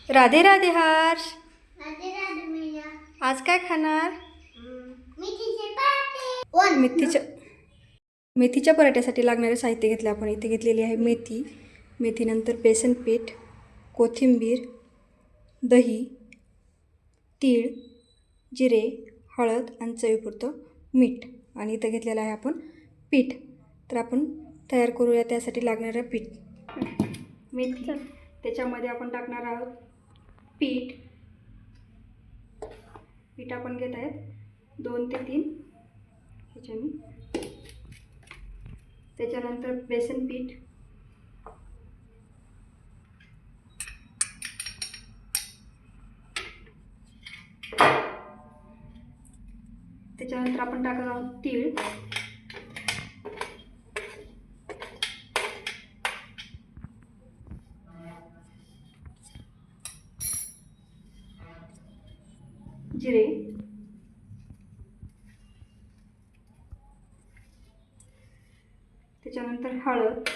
राधे राधे हर्ष. राधे राधे मैया. आज काय खाणार? मेथीचे पराठे. मेथीच्या पराठ्यासाठी लागणारे साहित्य घेतले आपण. इथे घेतलेली आहे मेथी, मेथीनंतर बेसन पीठ, कोथिंबीर, दही, तीळ, जिरे, हळद आणि चवीपुरतं मीठ. आणि इथं घेतलेलं आहे आपण पीठ. तर आपण तयार करूया त्यासाठी लागणारं पीठ. मेथी, त्याच्यामध्ये आपण टाकणार आहोत पीठ. आपण घेत आहेत 2 ते 3 ह्याच्याने. त्याच्यानंतर बेसन पीठ, त्याच्यानंतर आपण टाकणार आहोत तीळ, जिरे, त्याच्यानंतर हळद,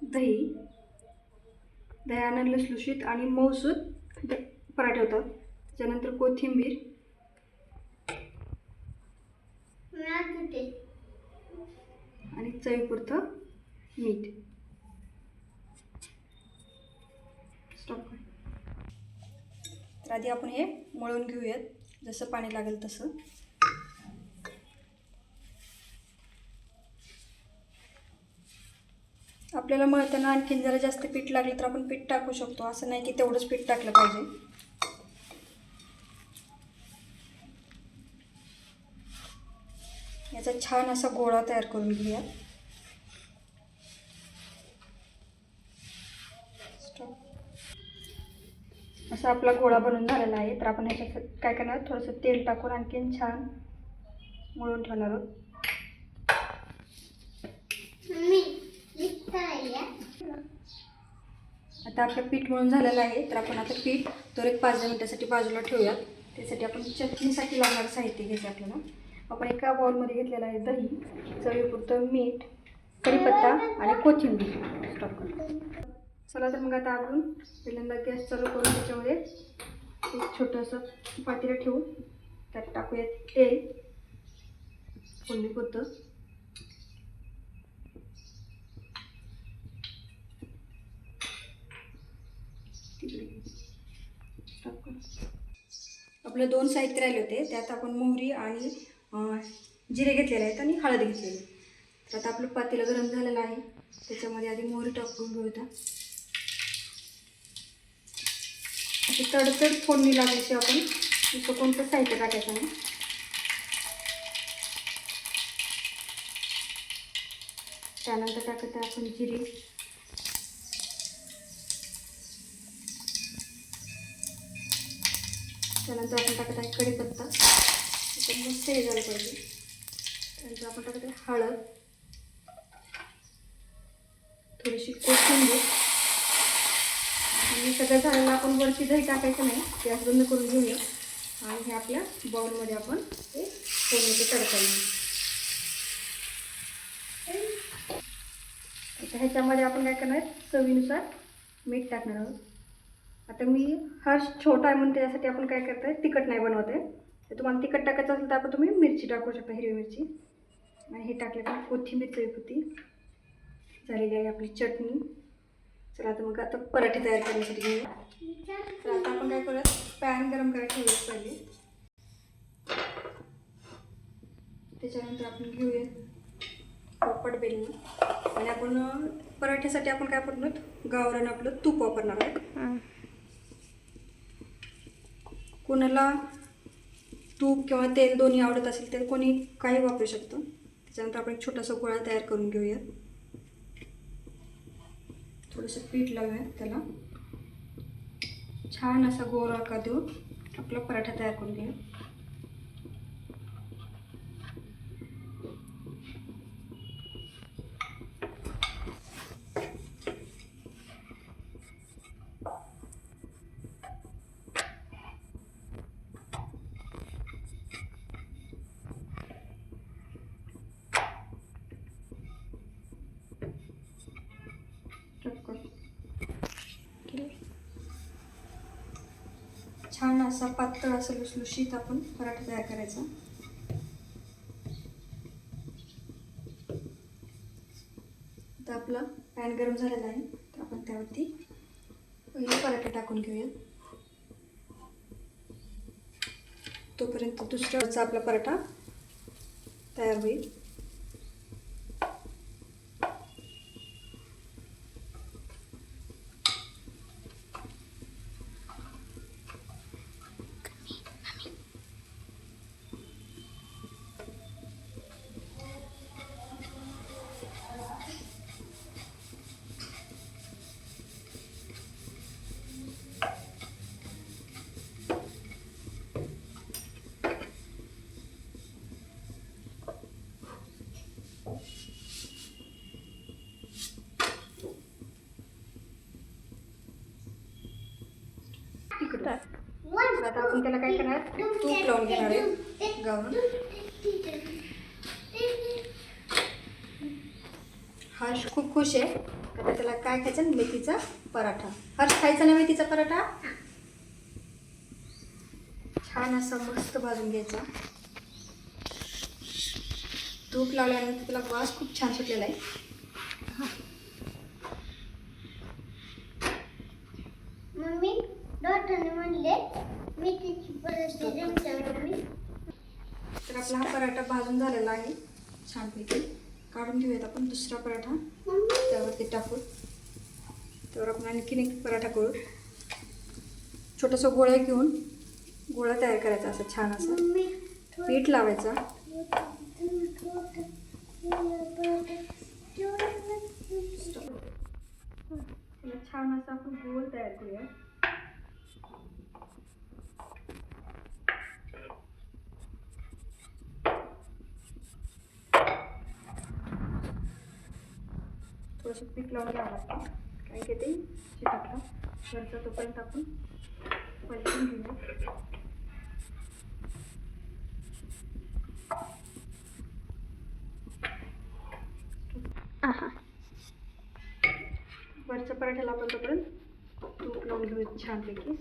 दही. दह्यानं लसलुशीत आणि मऊसूत पराठे होतात. त्याच्यानंतर कोथिंबीर आणि चवीपुरतं मीठ. स्टॉप कर. तर आधी आपण हे मळून घेऊयात, जसं पाणी लागेल तसं. आपल्याला मळताना आणखीन जरा जास्त पीठ लागलं तर आपण पीठ टाकू शकतो. असं नाही की तेवढंच पीठ टाकलं पाहिजे. याचा छान असा गोळा तयार करून घेऊया. असा आपला गोळा बनवून झालेला आहे. तर आपण ह्याच्यात काय करणार, थोडंसं तेल टाकून आणखीन छान मळून ठेवणार आहोत. आता आपलं पीठ मळून झालेलं आहे. तर आपण आता पीठ तर एक 5-10 मिनिटासाठी बाजूला ठेवूयात. त्यासाठी आपण चटणीसाठी लागणारं साहित्य घ्यायचं आपल्याला. आपण एका बाउलमध्ये घेतलेलं आहे दही, चवीपुरतं मीठ, कढीपत्ता आणि कोथिंबीर. स्टॉप कर. चला तर मग आता आपण पहिल्यांदा गॅस चालू करून त्याच्यामध्ये एक छोटंसं पातेलं ठेवून त्यात टाकूयात तेल फोडणीपुरतं. आपले 2 साहित्य राहिले होते. त्यात आपण मोहरी आणि जिरे घेतलेले आहेत आणि हळद घेतलेली. तर आता आपलं पातेलं गरम झालेलं आहे. त्याच्यामध्ये आधी मोहरी टाकून घेऊया. अशी तडतड फोडणी लागायची. आपण दुसरं कोणतं साहित्य टाकायचं नाही. त्यानंतर टाकत आहे आपण जिरे, त्यानंतर आपण टाकत आहे कढीपत्ता. तर मस्त हे झालं पाहिजे. त्यानंतर आपण टाकत आहे हळद, थोडीशी कोथिंबीर आणि सगळं झालेलं आपण वरती दही टाकायचं नाही. गॅस बंद करून घेऊया आणि हे आपल्या बाउलमध्ये आपण ते फोडणीचे तडका येईल. आता ह्याच्यामध्ये आपण काय करणार आहे, चवीनुसार मीठ टाकणार आहोत. आता मी हा छोटा आहे म्हणून त्यासाठी आपण काय करत आहे, तिखट नाही बनवत आहे. तर तुम्हाला तिखट टाकायचं असेल तर आपण तुम्ही मिरची टाकू शकता, हिरवी मिरची. आणि हे टाकले पण कोथिंबीर चवीपुरती. झालेली आहे आपली चटणी. चला आता मग आता पराठे तयार करण्यासाठी घेऊया. तर आता आपण काय करूया, पॅन गरम करायला ठेवूया पहिले. त्याच्यानंतर आपण घेऊया पोपट बेलणी. आणि आपण पराठ्यासाठी आपण काय करणार, गावरान आपलं तूप वापरणार आहोत. कोणाला तूप किंवा तेल दोन्ही आवडत असेल तर कोणी काही वापरू शकतं. त्याच्यानंतर आपण एक छोटासा गोळा तयार करून घेऊया. थोडंसं पीठ लावूया त्याला. छान असा गोल आकार देऊन आपला पराठा तयार करून घेऊया. छान असा पातळ असा लुसलुशीत आपण पराठा तयार करायचा. आता आपला पॅन गरम झालेला आहे, तर आपण त्यावरती पहिले पराठा टाकून घेऊया. तोपर्यंत दुसऱ्याचा आपला पराठा तयार होईल. आता आपण त्याला काय करणार, तूप लावून घेणार आहे गावून. हर्ष खूप खुश आहे. आता त्याला काय खायचं, मेथीचा पराठा. हर्ष खायचा ना मेथीचा पराठा. छान असा मस्त भाजून घ्यायचा. तूप लावल्यानंतर त्याला वास खूप छान सुटलेला आहे. मम्मी डॉक्टरने म्हणले मेथीची पराठे जमतात मम्मी. तर आपला हा पराठा भाजून झालेला आहे छानपैकी. काढून घेऊयात आपण दुसरा पराठा त्यावरती टाकू. त्यावर आपण आणखीन एक पराठा करू. छोटासा गोळा घेऊन गोळा तयार करायचा, असं छान असं पीठ लावायचा. छान असा आपण गोल तयार करूया. थोडंसं पीठ लावून घ्यावं लागतं, काय की ते चिटकतं. वरचा तोपर्यंत आपण पलटून घेऊया. वरच्या पराठ्याला आपण तोपर्यंत तूप लावून घेऊया छानपैकी.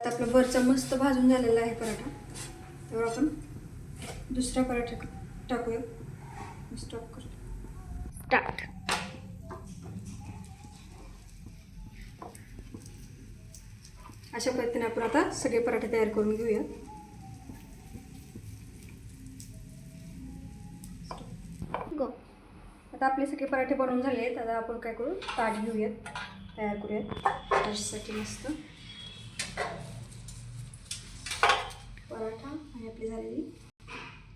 आपलं वरचं मस्त भाजून झालेला आहे पराठा. त्यावर आपण दुसरा पराठा टाकूया. स्टॉप कर, स्टार्ट. अशा पद्धतीने आपण आता सगळे पराठे तयार करून घेऊया. गो. आता आपले सगळे पराठे बनवून झाले आहेत. आता आपण काय करू, ताट घेऊयात, तयार करूयात त्याच्यासाठी. मस्त पराठा आणि आपली झालेली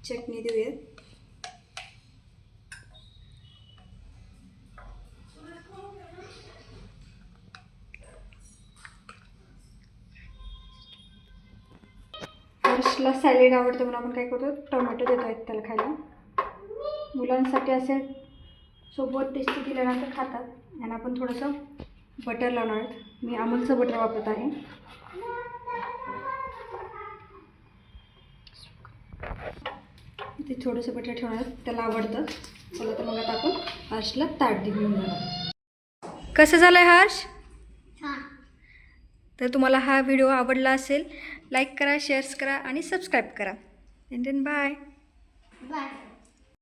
चटणी देऊयात. हर्षला सॅलेड आवडतं म्हणून आपण काय करतो, टोमॅटो देतो आहेत त्याला खायला. मुलांसाठी असे सोबत टेस्टी दिल्यानंतर खातात. आणि आपण थोडंसं बटर लावणार आहोत. मी अमूलचं बटर वापरत आहे. ते थोडंसं बटर ठेवणार, त्याला आवडतं. चला तर मग आता आपण हर्षला ताट घेऊन जाणार. कसं झालं आहे हर्ष? तर तुम्हाला हा व्हिडिओ आवडला असेल, लाईक करा, शेअर्स करा आणि सबस्क्राईब करा. And then bye. बाय.